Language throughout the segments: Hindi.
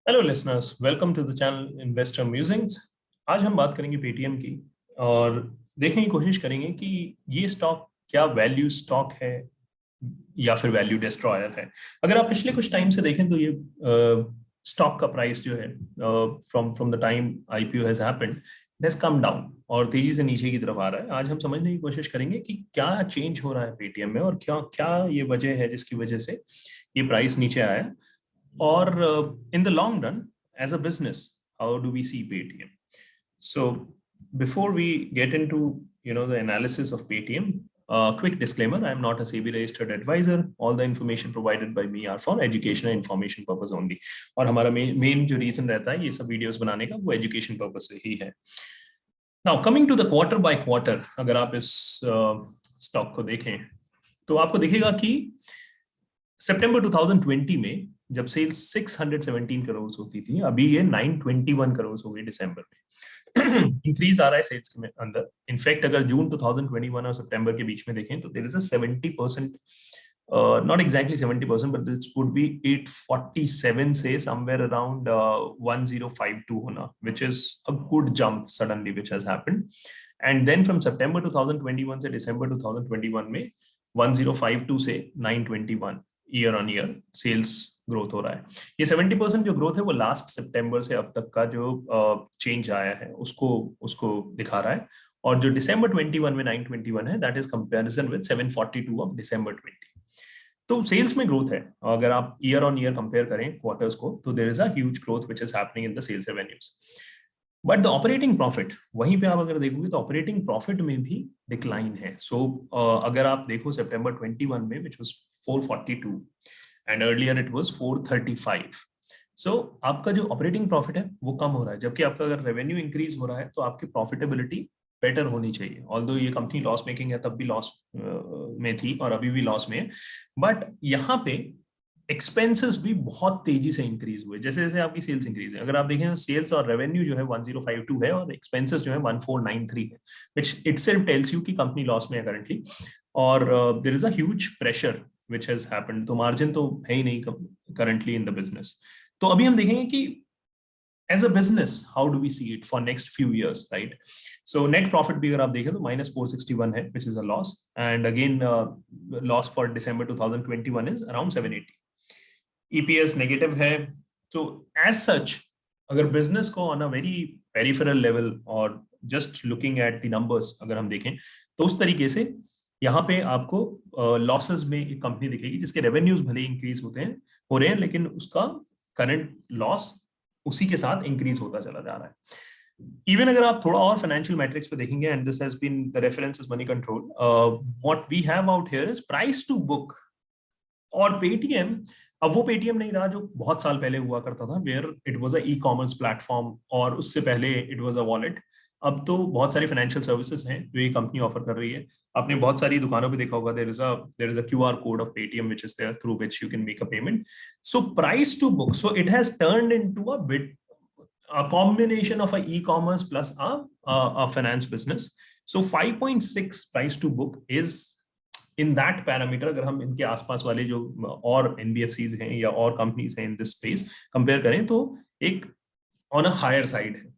Hello listeners, welcome to the channel investor musings. आज हम बात करेंगे पेटीएम की और देखने की कोशिश करेंगे कि ये स्टॉक क्या वैल्यू स्टॉक है या फिर वैल्यू डिस्ट्रॉयर है। अगर आप पिछले कुछ टाइम से देखें तो ये स्टॉक का प्राइस जो है from from the time IPO has happened it has come down और तेजी से नीचे की तरफ आ रहा है। आज हम समझने की कोशिश करेंगे कि क्या चेंज हो रहा है पेटीएम में और क्या क्या ये वजह है जिसकी वजह से ये प्राइस नीचे आया है। Or in the long run, as a business, how do we see Paytm? So before we get into the analysis of Paytm, quick disclaimer: I am not a SEBI registered advisor. All the information provided by me are for education and information purpose only. और हमारा main जो reason रहता है ये सब videos बनाने का वो education purpose से ही है. Now coming to the quarter by quarter, अगर आप इस stock को देखें तो आपको दिखेगा कि सितंबर 2020 में जब सेल्स 617 करोड़ होती थी, अभी ये 921 करोड़ हो गई दिसंबर में। इंक्रीज आ रहा है सेल्स के अंदर। इनफैक्ट अगर जून 2021 और सितंबर के बीच में देखें तो there is a 70%, not exactly 70%, but this would be 847 से somewhere around 1052 होना, which is a good jump suddenly which has happened. And then from September 2021 से December 2021 में 1052 से 921 year on year sales growth हो रहा है। ये 70% जो ग्रोथ है वो लास्ट सितंबर से अब तक का जो चेंज आया है उसको उसको दिखा रहा है। और जो दिसंबर 21 में 921 है दैट इज कंपैरिजन विद 742 ऑफ दिसंबर 20। तो सेल्स में ग्रोथ है। अगर आप ईयर ऑन ईयर कंपेयर करें क्वार्टर्स को तो there is a huge growth which is happening in the sales revenues. But the operating profit, वहीं पे आप अगर देखोगे तो ऑपरेटिंग प्रॉफिट में भी डिक्लाइन है। सो अगर आप देखो सितंबर 21 में which was 442 and earlier it was 435। सो आपका जो ऑपरेटिंग प्रॉफिट है वो कम हो रहा है, जबकि आपका अगर रेवेन्यू इंक्रीज हो रहा है तो आपकी प्रॉफिटेबिलिटी बेटर होनी चाहिए। ऑल्दो ये कंपनी लॉस मेकिंग है, तब भी लॉस में थी और अभी भी लॉस में है, बट यहाँ पे एक्सपेंसेस भी बहुत तेजी से इंक्रीज हुए जैसे जैसे आपकी सेल्स इंक्रीज है। अगर आप देखें सेल्स और रेवेन्यू जो है 1052 है और एक्सपेंसेस जो है 1493 है, व्हिच इटसेल्फ टेल्स यू कि कंपनी लॉस में है करंटली। और there is a huge pressure which has happened, तो मार्जिन तो है ही नहीं करंटली इन द बिजनेस। तो अभी हम देखेंगे कि as a business how do we see it for next few years, right? So net profit भी अगर आप देखें तो -461 है which is a loss, and again loss for December 2021 is around 780. EPS negative है। So as such अगर बिजनेस को on a very peripheral level और just looking at the numbers अगर हम देखें तो उस तरीके से यहाँ पे आपको लॉसेस में एक कंपनी दिखेगी जिसके रेवेन्यूज भले इंक्रीज हो रहे हैं लेकिन उसका करंट लॉस उसी के साथ इंक्रीज होता चला जा रहा है। इवन अगर आप थोड़ा और फाइनेंशियल मैट्रिक्स पे देखेंगे, and this has been the reference is money control, what we have out here is price to book. और पेटीएम अब वो पेटीएम नहीं रहा जो बहुत साल पहले हुआ करता था, where it was a e commerce platform, और उससे पहले इट वाज अ वॉलेट। अब तो बहुत सारी फाइनेंशियल सर्विसेज हैं जो ये कंपनी ऑफर कर रही है। आपने बहुत सारी दुकानों पे देखा होगा there is a QR code of Paytm which is there through which you can make a payment. So price to book, so it has turned into a bit a combination of a e-commerce plus a finance business. So 5.6 price to book is in that parameter। अगर हम इनके आसपास वाले जो और NBFCs हैं या और कंपनीज हैं इन दिस स्पेस कंपेयर करें तो एक ऑन अ हायर साइड है।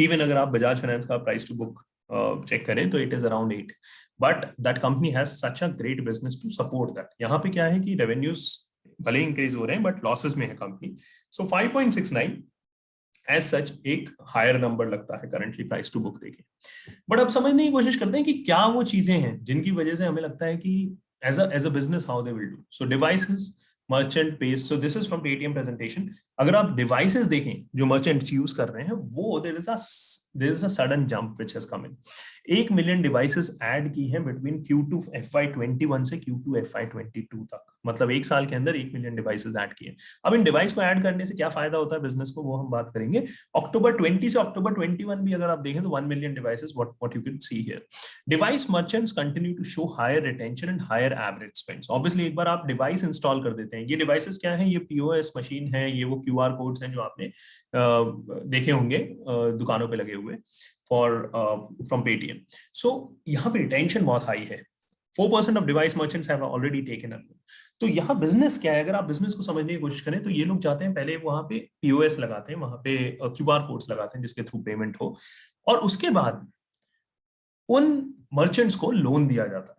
इवन अगर आप बजाज फाइनेंस का प्राइस टू बुक चेक करें तो it is around 8, but that company has such a great business to support that. यहाँ पे क्या है कि रेवेन्यूज भले इंक्रीज हो रहे हैं बट लॉसेस में है कंपनी। सो 5.69 एज सच एक हायर नंबर लगता है करंटली प्राइस टू बुक देखें। बट अब समझने की कोशिश करते हैं कि क्या वो चीजें हैं जिनकी वजह से हमें लगता है कि as a business how they will do. So devices, merchant base, so this is from Paytm presentation. अगर आप डिवाइसेस देखें जो मर्चेंट्स यूज कर रहे हैं वो there is a sudden jump which has come in. 1 million devices add की हैं बिटवीन Q2 FY21 से Q2 FY22 तक, मतलब एक साल के अंदर 1 मिलियन डिवाइसेस ऐड किए। अब इन डिवाइस को ऐड करने से क्या फायदा होता है बिजनेस को वो हम बात करेंगे। अक्टूबर 20 से अक्टूबर 21 भी अगर आप देखें तो 1 million devices, what you can see here. Device merchants continue to show higher retention and higher average spends. Obviously एक बार आप डिवाइस इंस्टॉल कर देते हैं, ये डिवाइसेस क्या है, ये पीओएस मशीन है, ये वो क्यूआर कोड्स हैं जो आपने देखे होंगे दुकानों पे लगे हुए फॉर फ्रॉम पेटीएम। सो यहाँ पे रिटेंशन बहुत हाई है। 4% of device merchants have already taken a loan। तो यहाँ बिजनेस क्या है, अगर आप बिजनेस को समझने की कोशिश करें तो ये लोग जाते हैं पहले वहां पे पीओएस लगाते हैं, वहां पे क्यूआर कोड्स लगाते हैं जिसके थ्रू पेमेंट हो, और उसके बाद उन मर्चेंट्स को लोन दिया जाता है।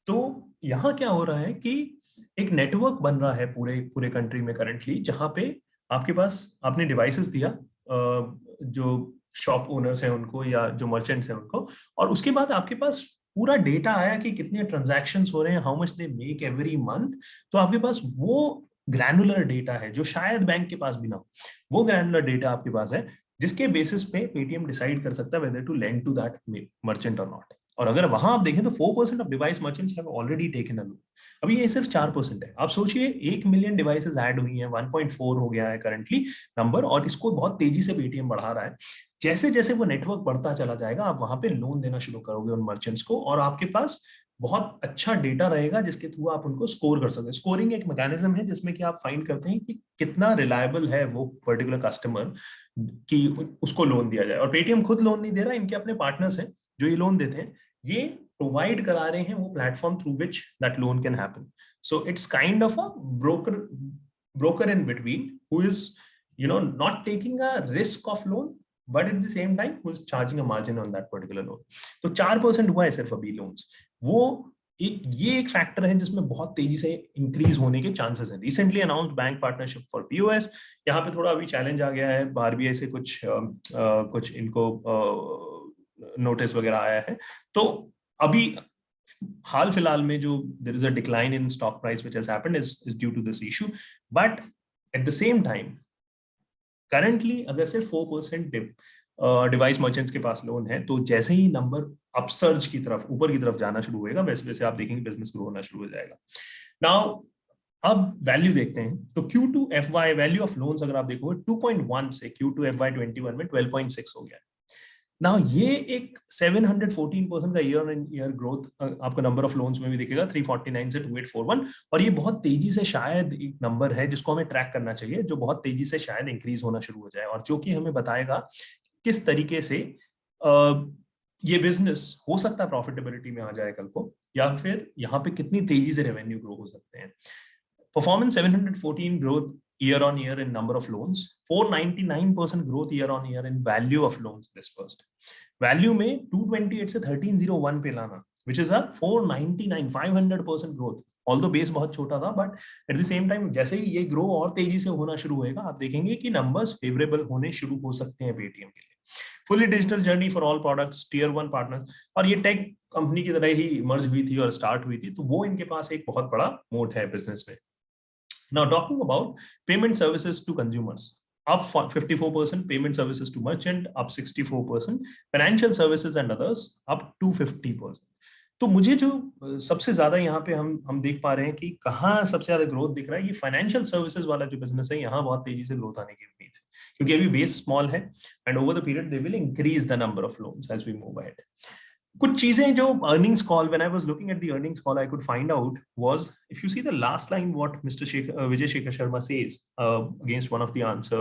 तो यहाँ क्या हो रहा है कि एक नेटवर्क बन रहा है पूरे पूरे कंट्री में करंटली, जहां पे आपके पास आपने डिवाइसेस दिया जो शॉप ओनर्स हैं उनको या जो मर्चेंट्स हैं उनको, और उसके बाद आपके पास पूरा डेटा आया कि कितने ट्रांजैक्शंस हो रहे हैं, how much they make every month. तो आपके पास वो ग्रैनुलर डेटा है जो शायद बैंक के पास भी ना हो, वो ग्रैनुलर डेटा आपके पास है, जिसके बेसिस पे पेटीएम डिसाइड कर सकता है whether to lend to that merchant और नॉट। और अगर वहां आप देखें तो 4% of device merchants have already taken a loan. अभी ये सिर्फ 4% है। आप सोचिए 1 मिलियन डिवाइसेस ऐड हुई हैं, 1.4 हो गया है करंटली नंबर, और इसको बहुत तेजी से पेटीएम बढ़ा रहा है। जैसे जैसे वो नेटवर्क बढ़ता चला जाएगा, आप वहां पे लोन देना शुरू करोगे उन मर्चेंट्स को, और आपके पास बहुत अच्छा डेटा रहेगा जिसके थ्रू आप उनको स्कोर कर सकते हैं। स्कोरिंग एक मैकेनिज्म है जिसमें कि आप फाइंड करते हैं कि कितना रिलायबल है वो पर्टिकुलर कस्टमर कि उसको लोन दिया जाए। और पेटीएम खुद लोन नहीं दे रहा, इनके अपने पार्टनर्स हैं जो ये लोन देते हैं, ये प्रोवाइड करा रहे हैं वो platform through which that loan can happen. So it's kind of a broker in between who is not taking a risk of loan, but at the same time who is charging a margin on that particular loan. तो 4% हुआ है सिर्फ अभी लोन्स। वो ये एक फैक्टर है जिसमें बहुत तेजी से इंक्रीज होने के चांसेस हैं। Recently announced bank partnership for POS, यहाँ पे थोड़ा अभी चैलेंज आ गया है, आरबीआई से कुछ इनको नोटिस वगैरह आया है। तो अभी हाल फिलहाल में जो there is a decline in stock price which has happened is due to this issue, but at the same time currently अगर सिर्फ 4% डिवाइस मर्चेंट्स के पास लोन है, तो जैसे ही नंबर अपसर्ज की तरफ ऊपर की तरफ जाना शुरू होएगा, वैसे वैसे आप देखेंगे बिजनेस ग्रो होना शुरू हो जाएगा। नाउ अब वैल्यू देखते हैं, तो Q2 FY value of loans अगर आप देखोगे 2.1 से Q2 FY21 में 12.6 हो गया। नाउ ये एक 714% का ईयर ऑन ईयर ग्रोथ आपका नंबर ऑफ लोन्स में भी दिखेगा, 349 से 2841। और ये बहुत तेजी से शायद एक नंबर है जिसको हमें ट्रैक करना चाहिए, जो बहुत तेजी से शायद इंक्रीज होना शुरू हो जाए, और जो कि हमें बताएगा किस तरीके से ये बिजनेस हो सकता है प्रॉफिटेबिलिटी में आ जाए कल को, या फिर यहाँ पे कितनी तेजी से रेवेन्यू ग्रो हो सकते हैं। Performance 714 growth year on year in number of loans, 499% growth year on year in value of loans disbursed. Value में 228 से 1301 पे लाना, which is a 499 500% growth. Although base बहुत छोटा था, but at the same time जैसे ही ये ग्रो और तेजी से होना शुरू होएगा, आप देखेंगे कि नंबर्स फेवरेबल होने शुरू हो सकते हैं पेटीएम के लिए। Fully digital journey for all products, tier 1 partners, और ये टेक कंपनी की तरह ही मर्ज हुई थी और स्टार्ट हुई थी, तो वो इनके पास एक बहुत बड़ा मोट है बिजनेस में। Now, talking about payment services to consumers, up 54%, payment services to merchant up 64%, financial services and others up 250%. तो मुझे जो सबसे ज्यादा यहाँ पे हम देख पा रहे हैं कि कहाँ सबसे ज्यादा ग्रोथ दिख रहा है, ये फाइनेंशियल सर्विसेज वाला जो बिजनेस है, यहाँ बहुत तेजी से ग्रोथ आने की उम्मीद है, क्योंकि अभी बेस स्मॉल है and over the period they will increase the number of loans as we move ahead. कुछ चीजें जो earnings call, when I was looking at the earnings call, I could find out was, if you see the last line what mister Vijay Shekhar Sharma says against one of the answer,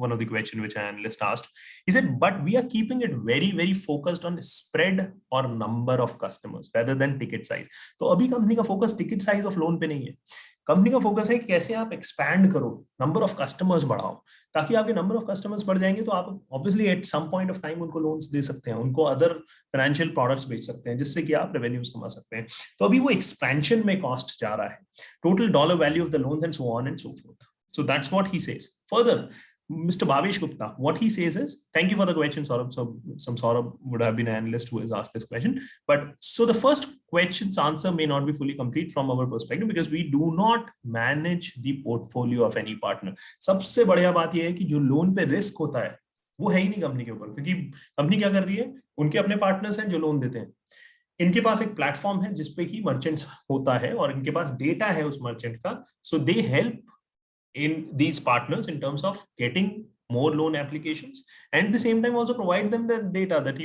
one of the question which an analyst asked, he said, but we are keeping it very very focused on spread or number of customers rather than ticket size. तो अभी कंपनी का focus ticket size of loan पे नहीं है, कंपनी का फोकस है कैसे आप एक्सपैंड करो, नंबर ऑफ कस्टमर्स बढ़ाओ, ताकि आपके नंबर ऑफ कस्टमर्स बढ़ जाएंगे तो आप obviously at some point of time उनको लोन्स दे सकते हैं, उनको अदर फाइनेंशियल प्रोडक्ट्स बेच सकते हैं, जिससे कि आप रेवेन्यूज कमा सकते हैं। तो अभी वो एक्सपेंशन में कॉस्ट जा रहा है, total dollar value of the loans and so on and so fourth. So that's what he says. Further, Mr. Bhavesh Gupta, what he says is, thank you for the question, Saurabh. So some Saurabh would have been an analyst who has asked this question. But so the first question's answer may not be fully complete from our perspective because we do not manage the portfolio of any partner. सबसे बढ़िया बात यह है कि जो लोन पे रिस्क होता है वो है ही नहीं कंपनी के ऊपर, क्योंकि कंपनी क्या कर रही है, उनके अपने पार्टनर्स हैं जो लोन देते हैं, इनके पास एक प्लेटफॉर्म है जिसपे कि मर्चेंट्स होता है और इनके पास डेटा है उस मर्चेंट का, so they help in these partners in terms of getting more loan applications and at the same time also provide them the data that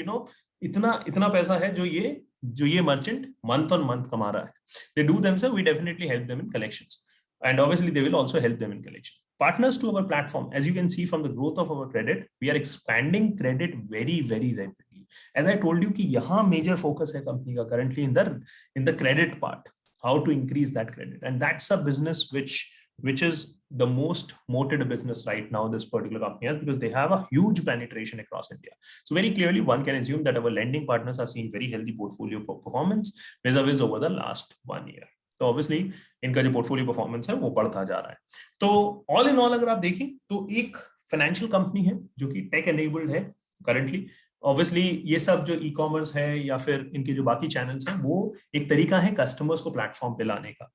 इतना पैसा है जो ये merchant month on month कमा रहा है, they do themselves, we definitely help them in collections and obviously they will also help them in collection. Partners to our platform, as you can see from the growth of our credit, we are expanding credit very very rapidly. As I told you कि यहाँ major focus है कंपनी का currently in the credit part. how to increase that credit. And that's a business which is the most moated business right now, this particular company has, because they have a huge penetration across India. So very clearly one can assume that our lending partners are seeing very healthy portfolio performance vis-a-vis over the last 1 year. तो ऑब्वियसली इनका जो पोर्टफोलियो परफॉर्मेंस है वो बढ़ता जा रहा है. तो ऑल इन ऑल अगर आप देखें तो एक फाइनेंशियल कंपनी है जो कि टेक एनेबल्ड है करंटली. ऑब्वियसली ये सब जो ई कॉमर्स है या फिर इनके जो बाकी चैनल्स हैं वो एक तरीका है कस्टमर्स को प्लेटफॉर्म पे लाने का.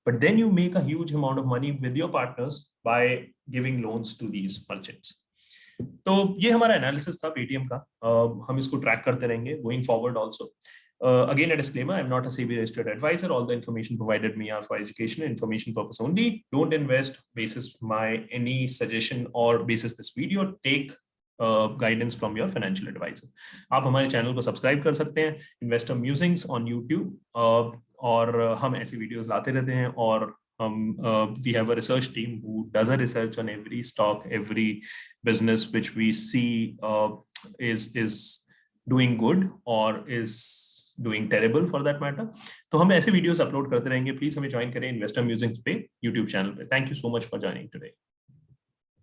But then you make a huge amount of money with your partners by giving loans to these merchants. तो ये हमारा एनालिसिस था पेटीएम का. हम इसको ट्रैक करते रहेंगे going forward also. Again, a disclaimer, I'm not a SEBI registered advisor. All the information provided me are for education and information purpose only. Don't invest basis my any suggestion or basis this video. Take guidance from your financial advisor. आप हमारे चैनल को सब्सक्राइब कर सकते हैं, इन्वेस्टर म्यूजिंग्स ऑन यूट्यूब, और हम ऐसी वीडियोस लाते रहते हैं. और we have a research team who does a research on every stock, every business which we see is doing good or is doing terrible for that matter. तो हम ऐसे वीडियोस अपलोड करते रहेंगे. प्लीज हमें ज्वाइन करें इन्वेस्टर म्यूजिंग्स पे यूट्यूब चैनल पे. Thank you so much for joining today.